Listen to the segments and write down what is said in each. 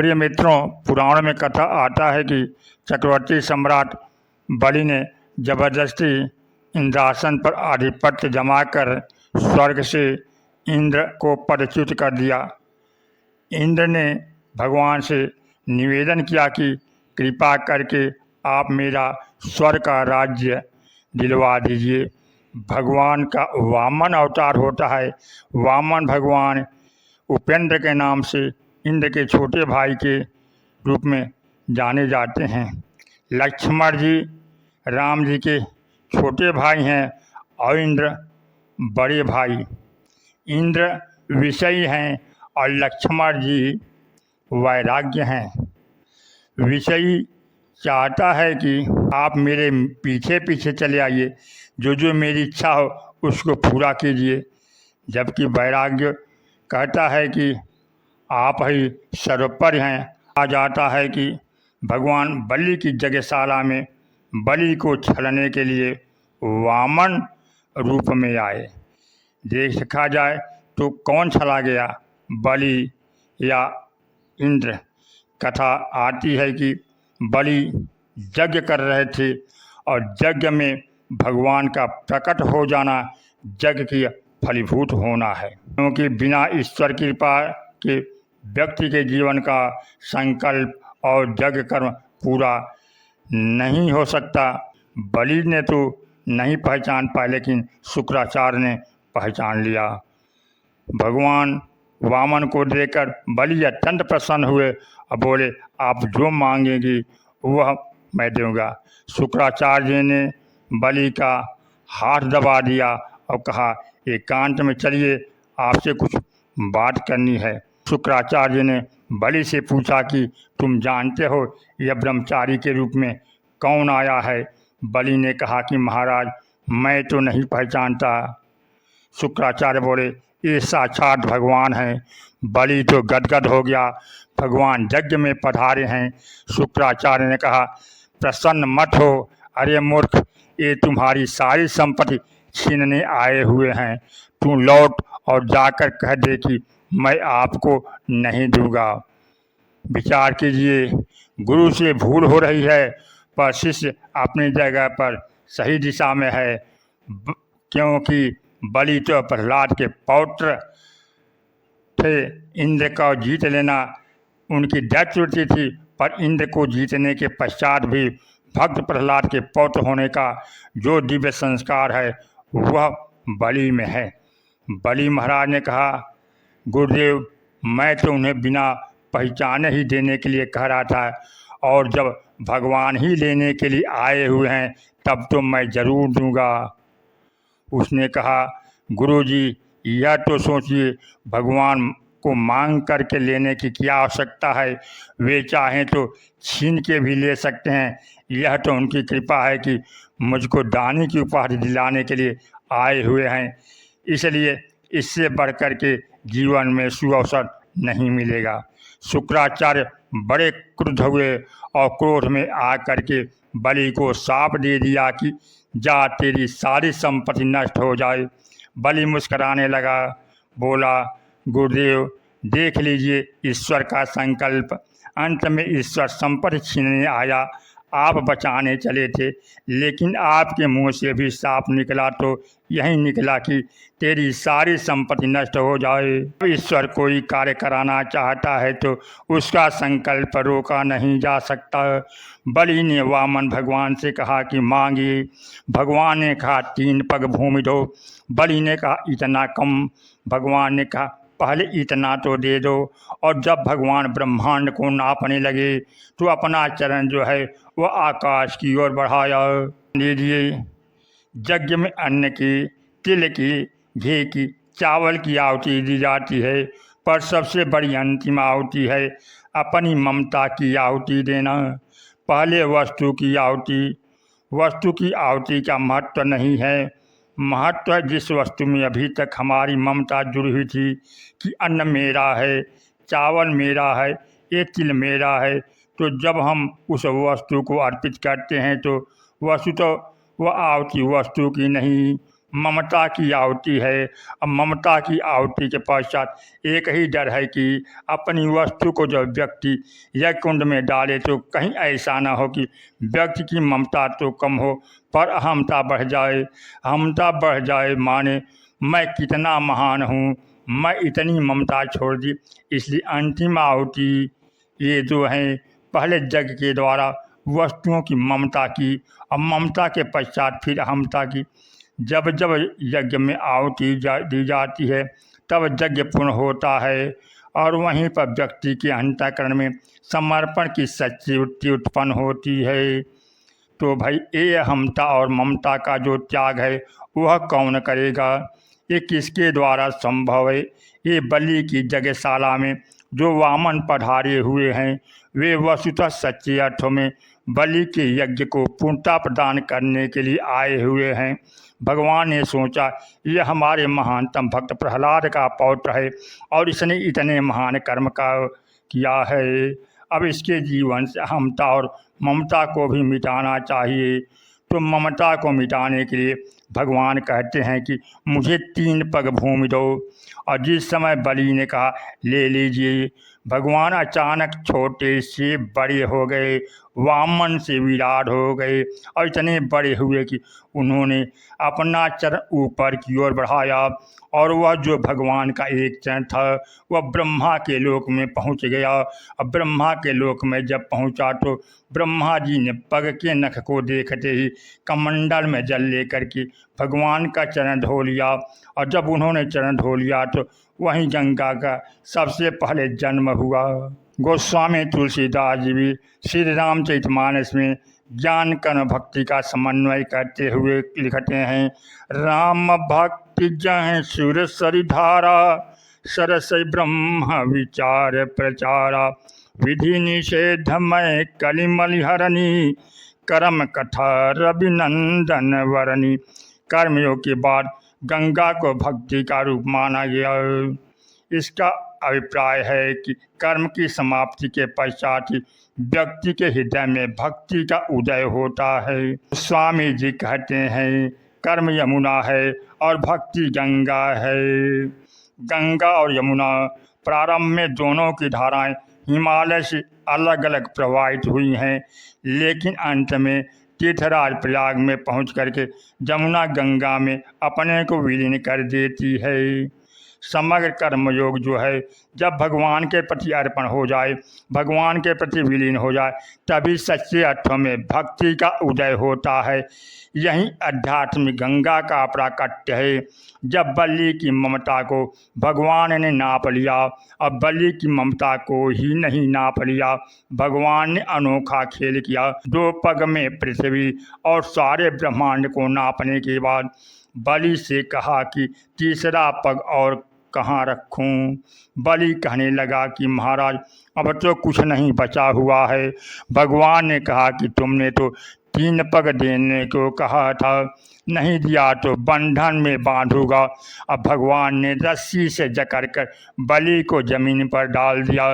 प्रिय मित्रों, पुराणों में कथा आता है कि चक्रवर्ती सम्राट बलि ने जबरदस्ती इंद्रासन पर आधिपत्य जमाकर स्वर्ग से इंद्र को पदच्युत कर दिया। इंद्र ने भगवान से निवेदन किया कि कृपा करके आप मेरा स्वर्ग का राज्य दिलवा दीजिए। भगवान का वामन अवतार होता है। वामन भगवान उपेंद्र के नाम से इंद्र के छोटे भाई के रूप में जाने जाते हैं। लक्ष्मण जी राम जी के छोटे भाई हैं और इंद्र बड़े भाई। इंद्र विषयी हैं और लक्ष्मण जी वैराग्य हैं। विषयी चाहता है कि आप मेरे पीछे पीछे चले आइए, जो जो मेरी इच्छा हो उसको पूरा कीजिए, जबकि वैराग्य कहता है कि आप ही सर्वोपरि हैं। आ जाता है कि भगवान बलि की यज्ञशाला में बलि को छलने के लिए वामन रूप में आए। देखा जाए तो कौन छला गया, बलि या इंद्र? कथा आती है कि बलि यज्ञ कर रहे थे और यज्ञ में भगवान का प्रकट हो जाना यज्ञ की फलीभूत होना है, क्योंकि बिना ईश्वर की कृपा के व्यक्ति के जीवन का संकल्प और यज्ञ कर्म पूरा नहीं हो सकता। बलि ने तो नहीं पहचान पाया, लेकिन शुक्राचार्य ने पहचान लिया। भगवान वामन को देखकर बलि अत्यंत प्रसन्न हुए और बोले, आप जो मांगेंगी वह मैं दूंगा। शुक्राचार्य जी ने बलि का हाथ दबा दिया और कहा, एकांत में चलिए, आपसे कुछ बात करनी है। शुक्राचार्य जी ने बलि से पूछा कि तुम जानते हो यह ब्रह्मचारी के रूप में कौन आया है? बलि ने कहा कि महाराज, मैं तो नहीं पहचानता। शुक्राचार्य बोले, ये साक्षात भगवान हैं। बलि तो गदगद हो गया, भगवान यज्ञ में पधारे हैं। शुक्राचार्य ने कहा, प्रसन्न मत हो, अरे मूर्ख, ये तुम्हारी सारी संपत्ति छीनने आए हुए हैं। तू लौट और जाकर कह दे कि मैं आपको नहीं दूंगा। विचार कीजिए, गुरु से भूल हो रही है पर शिष्य अपनी जगह पर सही दिशा में है, क्योंकि बलि तो प्रहलाद के पौत्र थे। इंद्र का जीत लेना उनकी दैत्यवृत्ति थी, पर इंद्र को जीतने के पश्चात भी भक्त प्रहलाद के पौत्र होने का जो दिव्य संस्कार है वह बलि में है। बलि महाराज ने कहा, गुरुदेव, मैं तो उन्हें बिना पहचाने ही देने के लिए कह रहा था, और जब भगवान ही लेने के लिए आए हुए हैं तब तो मैं ज़रूर दूंगा। उसने कहा, गुरुजी, यह तो सोचिए, भगवान को मांग करके लेने की क्या आवश्यकता है? वे चाहें तो छीन के भी ले सकते हैं। यह तो उनकी कृपा है कि मुझको दानी की उपाधि दिलाने के लिए आए हुए हैं, इसलिए इससे बढ़कर के जीवन में सुअवसर नहीं मिलेगा। शुक्राचार्य बड़े क्रुद्ध हुए और क्रोध में आकर के बलि को शाप दे दिया कि जा, तेरी सारी संपत्ति नष्ट हो जाए। बलि मुस्कराने लगा, बोला, गुरुदेव, देख लीजिए ईश्वर का संकल्प। अंत में ईश्वर संपत्ति छीनने आया, आप बचाने चले थे, लेकिन आपके मुंह से भी साफ निकला तो यही निकला कि तेरी सारी संपत्ति नष्ट हो जाए। ईश्वर कोई कार्य कराना चाहता है तो उसका संकल्प रोका नहीं जा सकता। बलि ने वामन भगवान से कहा कि मांगिए। भगवान ने कहा, 3 पग भूमि दो। बलि ने कहा, इतना कम? भगवान ने कहा, पहले इतना तो दे दो। और जब भगवान ब्रह्मांड को नापने लगे तो अपना चरण जो है वह आकाश की ओर बढ़ाया। लीजिए, यज्ञ में अन्न की, तिल की, घी की, चावल की आहुति दी जाती है, पर सबसे बड़ी अंतिम आहुति है अपनी ममता की आहुति देना। पहले वस्तु की आहुति। वस्तु की आहुति का महत्व नहीं है, महत्व है जिस वस्तु में अभी तक हमारी ममता जुड़ी हुई थी कि अन्न मेरा है, चावल मेरा है, ये तिल मेरा है। तो जब हम उस वस्तु को अर्पित करते हैं तो वस्तु तो वह आहुति वस्तु की नहीं, ममता की आहुति है। अब ममता की आहुति के पश्चात एक ही डर है कि अपनी वस्तु को जब व्यक्ति यज्ञ कुंड में डाले तो कहीं ऐसा ना हो कि व्यक्ति की ममता तो कम हो पर अहमता बढ़ जाए। अहमता बढ़ जाए माने मैं कितना महान हूँ, मैं इतनी ममता छोड़ दी। इसलिए अंतिम आहुति ये जो है पहले यज्ञ के द्वारा वस्तुओं की ममता की और ममता के पश्चात फिर अहमता की। जब जब यज्ञ में आहुति दी जाती है तब यज्ञ पूर्ण होता है और वहीं पर व्यक्ति के अंतःकरण में समर्पण की सच्ची वृत्ति उत्पन्न होती है। तो भाई ये अहमता और ममता का जो त्याग है वह कौन करेगा, ये किसके द्वारा संभव है। ये बलि की यज्ञशाला में जो वामन पधारे हुए हैं वे वस्तुतः सच्चे अर्थों में बलि के यज्ञ को पूर्णता प्रदान करने के लिए आए हुए हैं। भगवान ने सोचा यह हमारे महानतम भक्त प्रहलाद का पौत्र है और इसने इतने महान कर्म का किया है, अब इसके जीवन से अहमता और ममता को भी मिटाना चाहिए। तो ममता को मिटाने के लिए भगवान कहते हैं कि मुझे 3 पग भूमि दो। और जिस समय बलि ने कहा ले लीजिए, भगवान अचानक छोटे से बड़े हो गए, वामन से विराट हो गए और इतने बड़े हुए कि उन्होंने अपना चरण ऊपर की ओर बढ़ाया और वह जो भगवान का एक चरण था वह ब्रह्मा के लोक में पहुंच गया। अब ब्रह्मा के लोक में जब पहुंचा तो ब्रह्मा जी ने पग के नख को देखते ही कमंडल में जल लेकर के भगवान का चरण धो लिया। और जब उन्होंने चरण धो लिया तो वहीं गंगा का सबसे पहले जन्म हुआ। गोस्वामी तुलसीदास जी भी श्री रामचरितमानस में ज्ञान कर्म भक्ति का समन्वय करते हुए लिखते हैं, राम भक्ति जह सुर सरिधारा सरस ब्रह्म विचार प्रचारा विधि निषेधमय कलिमलिहरणी कर्म कथा रविनंदन वरणी। कर्मयोग के बाद गंगा को भक्ति का रूप माना गया। इसका अभिप्राय है कि कर्म की समाप्ति के पश्चात ही व्यक्ति के हृदय में भक्ति का उदय होता है। स्वामी जी कहते हैं कर्म यमुना है और भक्ति गंगा है। गंगा और यमुना प्रारंभ में दोनों की धाराएं हिमालय से अलग अलग प्रवाहित हुई हैं, लेकिन अंत में तीर्थराज प्रयाग में पहुंच करके यमुना गंगा में अपने को विलीन कर देती है। समग्र कर्मयोग जो है जब भगवान के प्रति अर्पण हो जाए, भगवान के प्रति विलीन हो जाए, तभी सच्चे अर्थों में भक्ति का उदय होता है। यही अध्यात्म गंगा का प्राकट्य है। जब बलि की ममता को भगवान ने नाप लिया, अब बलि की ममता को ही नहीं नाप लिया, भगवान ने अनोखा खेल किया। 2 पग में पृथ्वी और सारे ब्रह्मांड को नापने के बाद बलि से कहा कि तीसरा पग और कहाँ रखूं। बलि कहने लगा कि महाराज अब तो कुछ नहीं बचा हुआ है। भगवान ने कहा कि तुमने तो 3 पग देने को कहा था, नहीं दिया तो बंधन में बांधूंगा। अब भगवान ने रस्सी से जकड़ कर बलि को जमीन पर डाल दिया।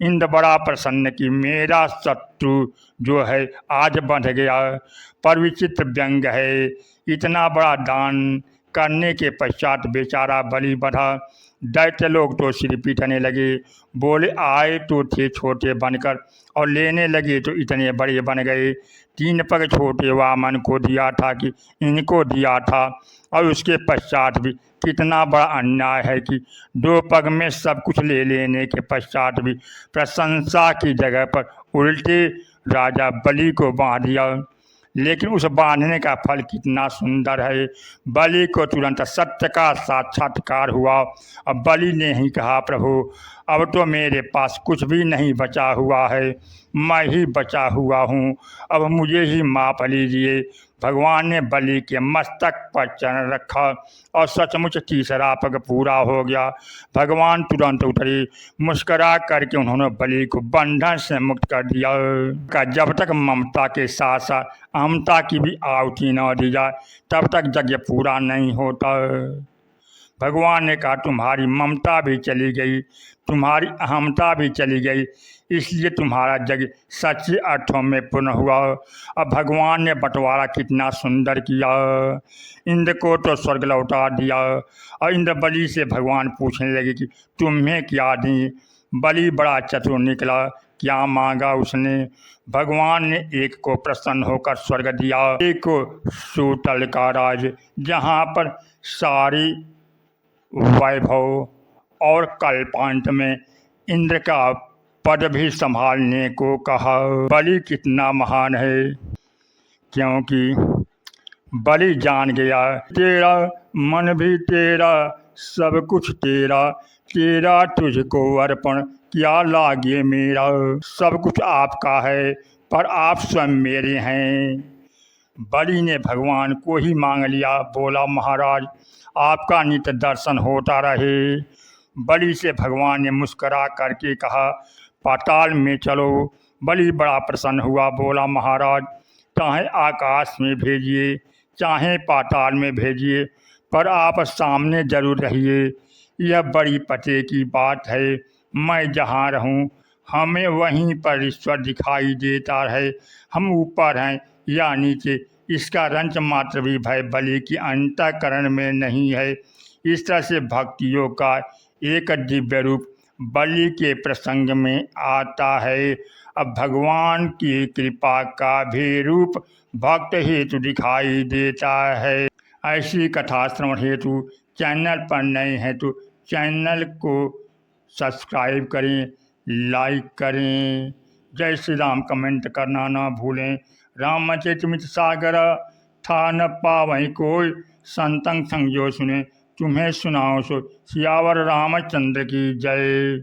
इंद्र बड़ा प्रसन्न कि मेरा शत्रु जो है आज बंध गया। पर विचित्र व्यंग है, इतना बड़ा दान करने के पश्चात बेचारा बलि बंधा। दैत्य लोग तो सिर पीटने लगे, बोले आए तो थे छोटे बनकर और लेने लगे तो इतने बड़े बन गए। 3 पग छोटे वामन को दिया था कि इनको दिया था, और उसके पश्चात भी कितना बड़ा अन्याय है कि 2 पग में सब कुछ ले लेने के पश्चात भी प्रशंसा की जगह पर उल्टे राजा बलि को बांध दिया। लेकिन उस बांधने का फल कितना सुंदर है। बलि को तुरंत सत्य का साक्षात्कार हुआ। अब बलि ने ही कहा प्रभु अब तो मेरे पास कुछ भी नहीं बचा हुआ है, मैं ही बचा हुआ हूँ, अब मुझे ही माप लीजिए। भगवान ने बलि के मस्तक पर चरण रखा और सचमुच तीसरा पग पूरा हो गया। भगवान तुरंत उतरे, मुस्करा करके उन्होंने बलि को बंधन से मुक्त कर दिया। जब तक ममता के साथ साथ अहमता की भी आहुति न दी जाए तब तक यज्ञ पूरा नहीं होता। भगवान ने कहा तुम्हारी ममता भी चली गई, तुम्हारी अहमता भी चली गई, इसलिए तुम्हारा जग सच्चे अर्थों में पूर्ण हुआ। अब भगवान ने बंटवारा कितना सुंदर किया। इंद्र को तो स्वर्ग लौटा दिया और इंद्र बलि से भगवान पूछने लगे कि तुम्हें क्या दी। बलि बड़ा चतुर निकला, क्या मांगा उसने। भगवान ने एक को प्रसन्न होकर स्वर्ग दिया, एक को सूतल का राज, जहाँ पर सारी वैभव और कल्पांत में इंद्र का पद भी संभालने को कहा। बलि कितना महान है, क्योंकि बलि जान गया तेरा मन भी तेरा, सब कुछ तेरा, तेरा तुझको अर्पण क्या लागे मेरा। सब कुछ आपका है पर आप स्वयं मेरे हैं। बलि ने भगवान को ही मांग लिया, बोला महाराज आपका नित्य दर्शन होता रहे। बलि से भगवान ने मुस्करा करके कहा पाताल में चलो। बलि बड़ा प्रसन्न हुआ, बोला महाराज चाहे आकाश में भेजिए चाहे पाताल में भेजिए, पर आप सामने जरूर रहिए। यह बड़ी पते की बात है, मैं जहाँ रहूँ हमें वहीं पर ईश्वर दिखाई देता रहे। हम ऊपर हैं या नीचे इसका रंच मात्र भी भय बलि की अंतःकरण में नहीं है। इस तरह से भक्तियों का एक दिव्य रूप बलि के प्रसंग में आता है। अब भगवान की कृपा का भी रूप भक्त हेतु दिखाई देता है। ऐसी कथा श्रवण हेतु चैनल पर नए हैं तो चैनल को सब्सक्राइब करें, लाइक करें। जय श्री राम कमेंट करना ना भूलें। रामचरितमित सागर था न पावहीं कोई, संतंग संग जो सुने तुम्हें सुनाओ सो। सियावर रामचंद्र की जय।